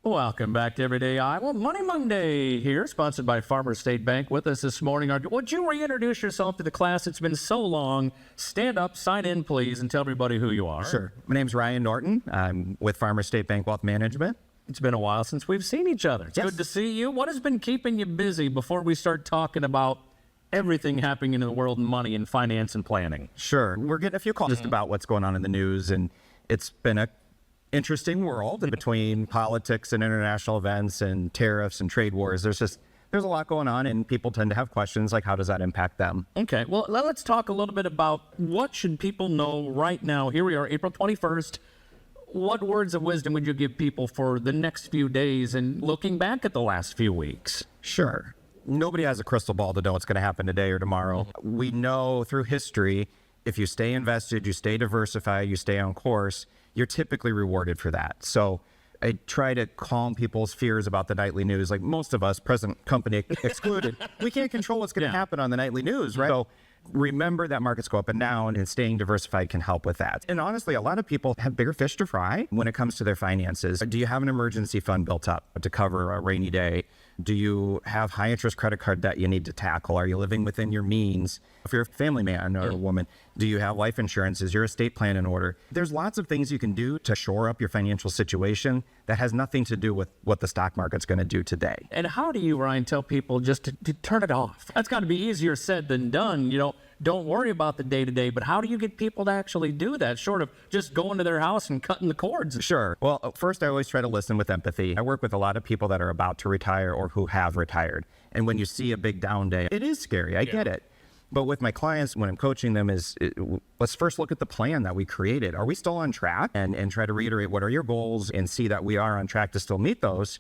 Welcome back to Everyday Iowa. Money Monday here, sponsored by Farmers State Bank. With us this morning, would you reintroduce yourself to the class? It's been so long. Stand up, sign in, please, and tell everybody who you are. Sure. My name's Ryan Norton. I'm with Farmers State Bank Wealth Management. It's been a while since we've seen each other. It's good to see you. What has been keeping you busy before we start talking about everything happening in the world of money and finance and planning? Sure. We're getting a few calls just about what's going on in the news, and it's been a interesting world between politics and international events and tariffs and trade wars. There's a lot going on, and people tend to have questions like, how does that impact them? Okay, well, let's talk a little bit about what should people know right now. Here we are, April 21st. What words of wisdom would you give people for the next few days and looking back at the last few weeks? Sure. Nobody has a crystal ball to know what's going to happen today or tomorrow. We know through history, if you stay invested, you stay diversified, you stay on course, you're typically rewarded for that. So I try to calm people's fears about the nightly news. Like most of us, present company excluded, we can't control what's going to happen on the nightly news, right? So remember that markets go up and down, and staying diversified can help with that. And honestly, a lot of people have bigger fish to fry when it comes to their finances. Do you have an emergency fund built up to cover a rainy day? Do you have high interest credit card debt you need to tackle? Are you living within your means? If you're a family man or a woman, do you have life insurance? Is your estate plan in order? There's lots of things you can do to shore up your financial situation that has nothing to do with what the stock market's going to do today. And how do you, Ryan, tell people just to turn it off? That's got to be easier said than done. You know, don't worry about the day-to-day, but how do you get people to actually do that, short of just going to their house and cutting the cords? Sure. Well, first, I always try to listen with empathy. I work with a lot of people that are about to retire or who have retired. And when you see a big down day, it is scary. I get it. But with my clients, when I'm coaching them, let's first look at the plan that we created. Are we still on track? And try to reiterate, what are your goals, and see that we are on track to still meet those.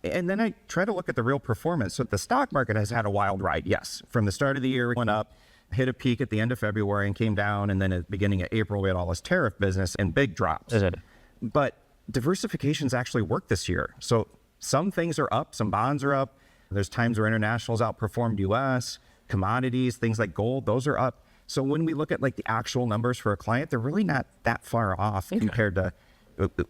And then I try to look at the real performance. So the stock market has had a wild ride, yes. From the start of the year, it went up, hit a peak at the end of February and came down. And then at the beginning of April, we had all this tariff business and big drops. But diversifications actually worked this year. So some things are up, some bonds are up. There's times where internationals outperformed US. Commodities, things like gold, those are up. So when we look at like the actual numbers for a client, they're really not that far off compared to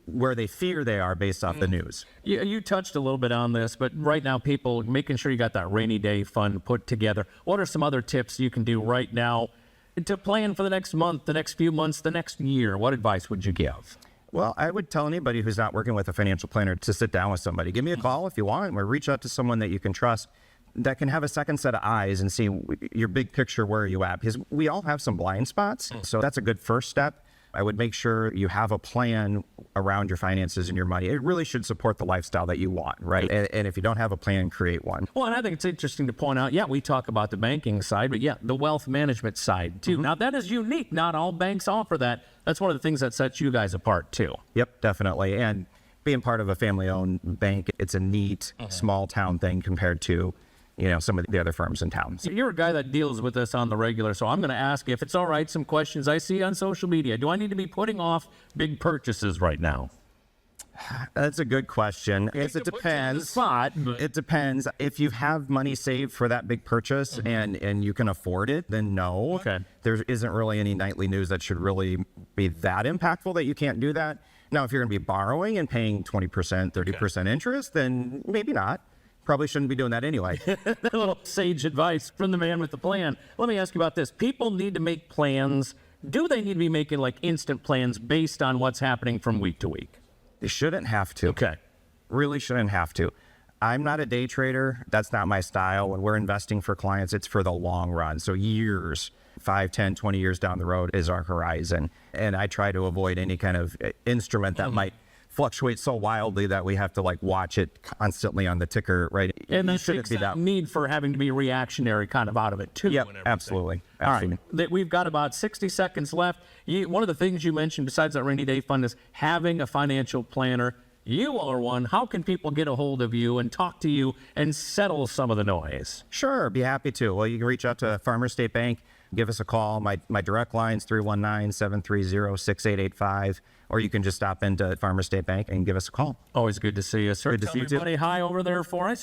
where they fear they are based off the news. You touched a little bit on this, but right now, people, making sure you got that rainy day fund put together. What are some other tips you can do right now to plan for the next month, the next few months, the next year? What advice would you give? Well, I would tell anybody who's not working with a financial planner to sit down with somebody. Give me a call if you want, or reach out to someone that you can trust that can have a second set of eyes and see your big picture. Where are you at? Because we all have some blind spots. So that's a good first step. I would make sure you have a plan around your finances and your money. It really should support the lifestyle that you want, right? And if you don't have a plan, create one. Well, and I think it's interesting to point out, we talk about the banking side, but the wealth management side too. Now that is unique. Not all banks offer that. That's one of the things that sets you guys apart too. Yep, definitely. And being part of a family-owned bank, it's a neat, small town thing compared to some of the other firms in town. So you're a guy that deals with this on the regular, so I'm going to ask, if it's all right, some questions I see on social media. Do I need to be putting off big purchases right now? That's a good question. It depends. It depends. If you have money saved for that big purchase and you can afford it, then no. Okay. There isn't really any nightly news that should really be that impactful that you can't do that. Now, if you're going to be borrowing and paying 20%, 30% interest, then maybe not. Probably shouldn't be doing that anyway. A little sage advice from the man with the plan. Let me ask you about this. People need to make plans. Do they need to be making like instant plans based on what's happening from week to week? They shouldn't have to. Okay. Really shouldn't have to. I'm not a day trader. That's not my style. When we're investing for clients, it's for the long run. So years, 5, 10, 20 years down the road is our horizon. And I try to avoid any kind of instrument that might fluctuate so wildly that we have to like watch it constantly on the ticker, right? And that shouldn't be that need for having to be reactionary kind of out of it too. Yeah, absolutely. All right, we've got about 60 seconds left. One of the things you mentioned besides that rainy day fund is having a financial planner. You are one. How can people get a hold of you and talk to you and settle some of the noise? Sure, be happy to. Well, you can reach out to Farmers State Bank. Give us a call. My direct line's 319-730-6885. Or you can just stop into Farmers State Bank and give us a call. Always good to see you, sir. Good to see you too. Everybody hi over there for us.